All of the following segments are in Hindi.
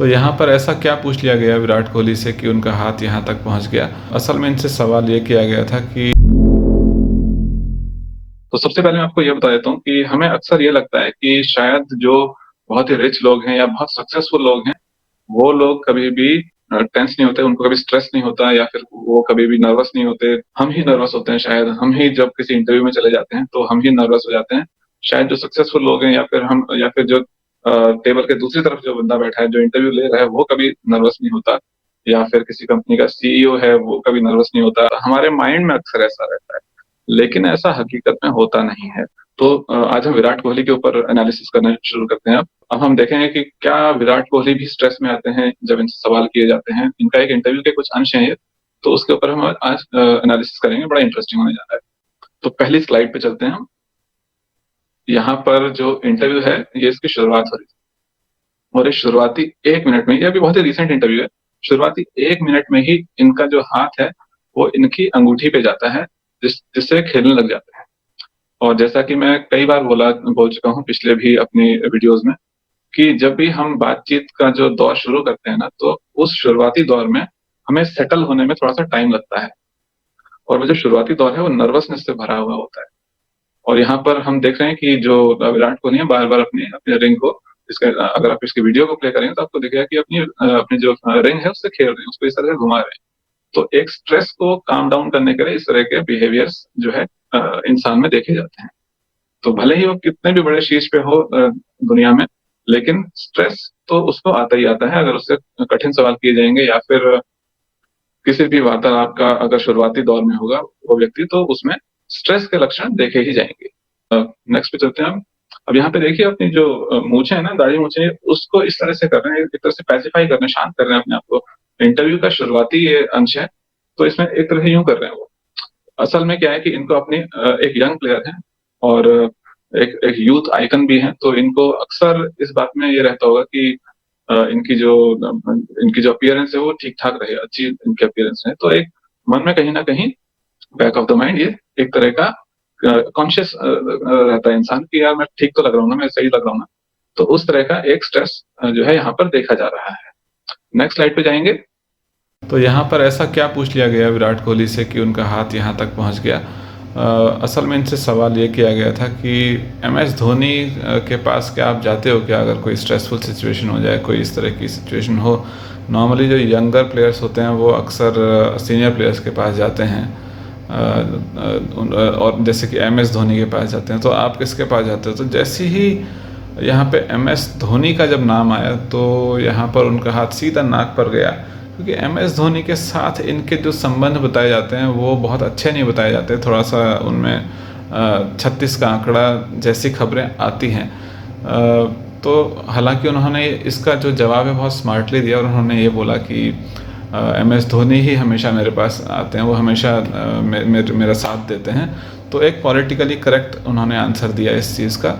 तो यहाँ पर ऐसा क्या पूछ लिया गया विराट कोहली से कि उनका हाथ यहाँ तक पहुँच गया? असल में इनसे सवाल ये किया गया था कि तो सबसे पहले मैं आपको ये बता देता हूँ कि हमें अक्सर ये लगता है कि शायद जो बहुत ही रिच लोग हैं या बहुत सक्सेसफुल लोग हैं, वो लोग कभी भी टेंस नहीं होते, उनको कभी स्ट्रेस नहीं होता या फिर वो कभी भी नर्वस नहीं होते। हम ही नर्वस होते हैं शायद, हम ही जब किसी इंटरव्यू में चले जाते हैं, तो हम ही नर्वस हो जाते हैं। शायद जो सक्सेसफुल लोग हैं या फिर जो टेबल के दूसरी तरफ जो बंदा बैठा है, जो इंटरव्यू ले रहा है, वो कभी नर्वस नहीं होता या फिर किसी कंपनी का सीईओ है, वो कभी नर्वस नहीं होता। हमारे माइंड में अक्सर ऐसा रहता है, लेकिन ऐसा हकीकत में होता नहीं है। तो आज हम विराट कोहली के ऊपर एनालिसिस करना शुरू करते हैं अब हम देखेंगे कि क्या विराट कोहली भी स्ट्रेस में आते हैं जब इनसे सवाल किए जाते हैं। इनका एक इंटरव्यू के कुछ अंश हैं ये, तो उसके ऊपर हम आज एनालिसिस करेंगे, बड़ा इंटरेस्टिंग होने जा रहा है। तो पहली स्लाइड पे चलते हैं हम। यहाँ पर जो इंटरव्यू है, ये इसकी शुरुआत हो रही है और इस शुरुआती 1 मिनट में, ये अभी बहुत ही रिसेंट इंटरव्यू है, शुरुआती 1 मिनट में ही इनका जो हाथ है, वो इनकी अंगूठी पे जाता है, जिससे खेलने लग जाते हैं। और जैसा कि मैं कई बार बोल चुका हूँ पिछले भी अपनी वीडियोज़ में, कि जब भी हम बातचीत का जो दौर शुरू करते हैं ना, तो उस शुरुआती दौर में हमें सेटल होने में थोड़ा-सा टाइम लगता है और वो जो शुरुआती दौर है, वो नर्वसनेस से भरा हुआ होता है। और यहाँ पर हम देख रहे हैं कि जो विराट कोहली है, बार-बार अपनी अपने रिंग को अगर आप इसकी वीडियो को प्ले करेंगे, तो आपको दिखेगा कि अपनी जो रिंग है, उससे खेल रहे हैं, उसको इस तरह से घुमा रहे हैं। तो एक स्ट्रेस को काम डाउन करने के लिए इस तरह के बिहेवियर्स जो है इंसान में देखे जाते हैं। तो भले ही वो कितने भी बड़े शीर्ष पे हो दुनिया में, लेकिन स्ट्रेस तो उसको आता ही आता है। अगर उससे कठिन सवाल किए जाएँगे या फिर किसी भी वार्तालाप का अगर शुरुआती दौर में होगा वो व्यक्ति, तो उसमें स्ट्रेस के लक्षण देखे ही जाएँगे। नेक्स्ट पे चलते हैं हम। अब यहाँ पे देखिए अपनी जो मूंछें हैं ना, दाढ़ी मूंछें, उसको इस तरह से कर रहे हैं, एक तरह से पैसिफाई कर रहे हैं, शांत कर रहे हैं अपने आप को। इंटरव्यू का शुरुआती ये अंश है, तो इसमें एक तरह से यूँ कर रहे हैं वो। असल में क्या है कि इनको अपनी एक यंग प्लेयर है और एक एक यूथ आइकन भी हैं, तो इनको अक्सर इस बात में ये रहता होगा कि इनकी जो अपीयरेंस है वो ठीक-ठाक रहे, अच्छी इनकी अपीयरेंस है। तो एक मन में कहीं न कहीं बैक ऑफ द माइंड ये एक तरह का कॉन्शियस रहता है इंसान कि यार मैं ठीक तो लग रहा हूँ ना, मैं सही लग रहा हूँ ना। तो उस तरह का एक स्ट्रेस जो है यहाँ पर देखा जा रहा है। नेक्स्ट स्लाइड पे जाएँगे। तो यहाँ पर ऐसा क्या पूछ लिया गया विराट कोहली से कि उनका हाथ यहाँ तक पहुँच गया? असल में इनसे सवाल ये किया गया था कि एमएस धोनी के पास क्या आप जाते हो क्या, अगर कोई स्ट्रेसफुल सिचुएशन हो जाए, कोई इस तरह की सिचुएशन हो? नॉर्मली जो यंगर प्लेयर्स होते हैं वो अक्सर सीनियर प्लेयर्स के पास जाते हैं, और जैसे कि एमएस धोनी के पास जाते हैं, तो आप किसके पास जाते हो? तो जैसे ही यहाँ पे एमएस धोनी का जब नाम आया, तो यहाँ पर उनका हाथ सीधा नाक पर गया, क्योंकि एमएस धोनी के साथ इनके जो संबंध बताए जाते हैं वो बहुत अच्छे नहीं बताए जाते। थोड़ा सा उनमें 36 का आंकड़ा जैसी खबरें आती हैं। तो हालांकि उन्होंने इसका जो जवाब है बहुत स्मार्टली दिया और उन्होंने ये बोला कि एमएस धोनी ही हमेशा मेरे पास आते हैं, वो हमेशा मेरा साथ देते हैं। तो एक पॉलिटिकली करेक्ट उन्होंने आंसर दिया इस चीज़ का।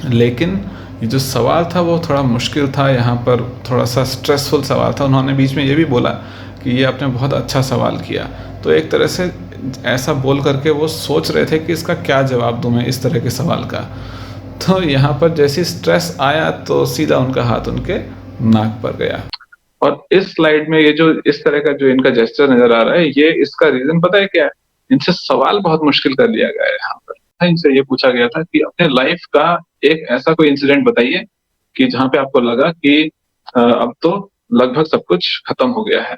लेकिन ये जो सवाल था वो थोड़ा मुश्किल था, यहाँ पर थोड़ा सा स्ट्रेसफुल सवाल था। उन्होंने बीच में ये भी बोला कि ये आपने बहुत अच्छा सवाल किया। तो एक तरह से ऐसा बोल करके वो सोच रहे थे कि इसका क्या जवाब दूँ मैं इस तरह के सवाल का। तो यहाँ पर जैसे स्ट्रेस आया तो सीधा उनका हाथ उनके नाक पर गया। और इस स्लाइड में ये जो इस तरह का जो इनका जेस्चर नज़र आ रहा है, ये इसका रीज़न पता है क्या है? इनसे सवाल बहुत मुश्किल कर लिया गया है यहाँ पर। इनसे ये पूछा गया था कि अपने लाइफ़ का एक ऐसा कोई इंसिडेंट बताइए कि जहाँ पे आपको लगा कि अब तो लगभग सब कुछ खत्म हो गया है।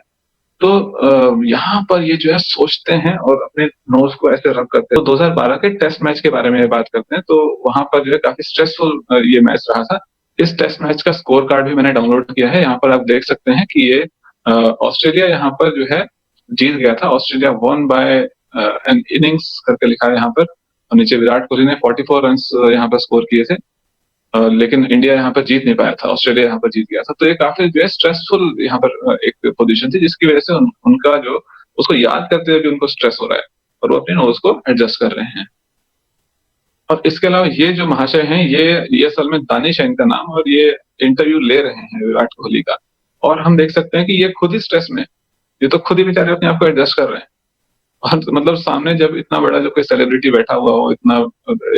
तो यहाँ पर ये जो है सोचते हैं और अपने नोज़ को ऐसे रब करते हैं। तो 2012 के टेस्ट मैच के बारे में बात करते हैं, तो वहाँ पर जो है काफ़ी स्ट्रेसफुल ये मैच रहा था। इस टेस्ट मैच का स्कोर कार्ड भी मैंने डाउनलोड किया है। यहाँ पर आप देख सकते हैं कि ये ऑस्ट्रेलिया यहाँ पर जो है जीत गया था। Australia won by an innings करके लिखा है यहाँ पर, और नीचे विराट कोहली ने 44 रन्स यहाँ पर स्कोर किए थे। लेकिन इंडिया यहाँ पर जीत नहीं पाया था, ऑस्ट्रेलिया यहाँ पर जीत गया था। तो ये काफ़ी जो है स्ट्रेसफुल यहाँ पर एक पोज़ीशन थी, जिसकी वज़ह से उनका जो उसको याद करते हुए भी उनको स्ट्रेस हो रहा है और वो अपने नोज़ को एडजस्ट कर रहे हैं। और इसके अलावा ये जो महाशय हैं, ये असल में दानिश है इनका नाम, और ये इंटरव्यू ले रहे हैं विराट कोहली का। और हम देख सकते हैं कि ये खुद ही स्ट्रेस में, ये तो खुद ही बेचारे अपने आप को एडजस्ट कर रहे हैं। और मतलब सामने जब इतना बड़ा जो कोई सेलिब्रिटी बैठा हुआ हो, इतना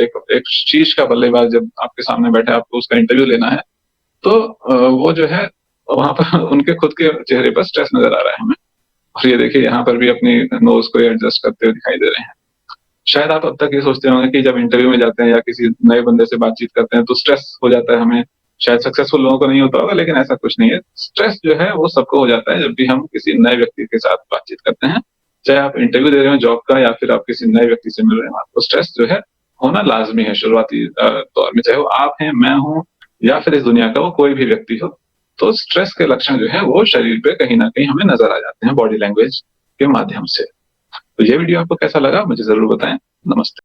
एक एक शीर्ष का बल्लेबाज जब आपके सामने बैठा है, आपको उसका इंटरव्यू लेना है, तो वो जो है और वहाँ पर उनके खुद के चेहरे पर स्ट्रेस नज़र आ रहा है हमें। और ये देखिए यहाँ पर भी अपनी नोज़ को एडजस्ट करते हुए दिखाई दे रहे हैं। शायद आप अब तक ये सोचते होंगे कि जब इंटरव्यू में जाते हैं या किसी नए बंदे से बातचीत करते हैं तो स्ट्रेस हो जाता है हमें, शायद सक्सेसफुल लोगों को नहीं होता होगा, लेकिन ऐसा कुछ नहीं है। स्ट्रेस जो है वो सबको हो जाता है जब भी हम किसी नए व्यक्ति के साथ बातचीत करते हैं। चाहे आप इंटरव्यू दे रहे हो जॉब का या फिर आप किसी नए व्यक्ति से मिल रहे हो, आपको स्ट्रेस जो है होना लाज़मी है शुरुआती दौर में, चाहे वो आप हैं, मैं हूँ या फिर इस दुनिया का वो कोई भी व्यक्ति हो। तो स्ट्रेस के लक्षण जो है वो शरीर पे कहीं न कहीं हमें नज़र आ जाते हैं बॉडी लैंग्वेज के माध्यम से। तो ये वीडियो आपको कैसा लगा मुझे ज़रूर बताएँ। नमस्ते।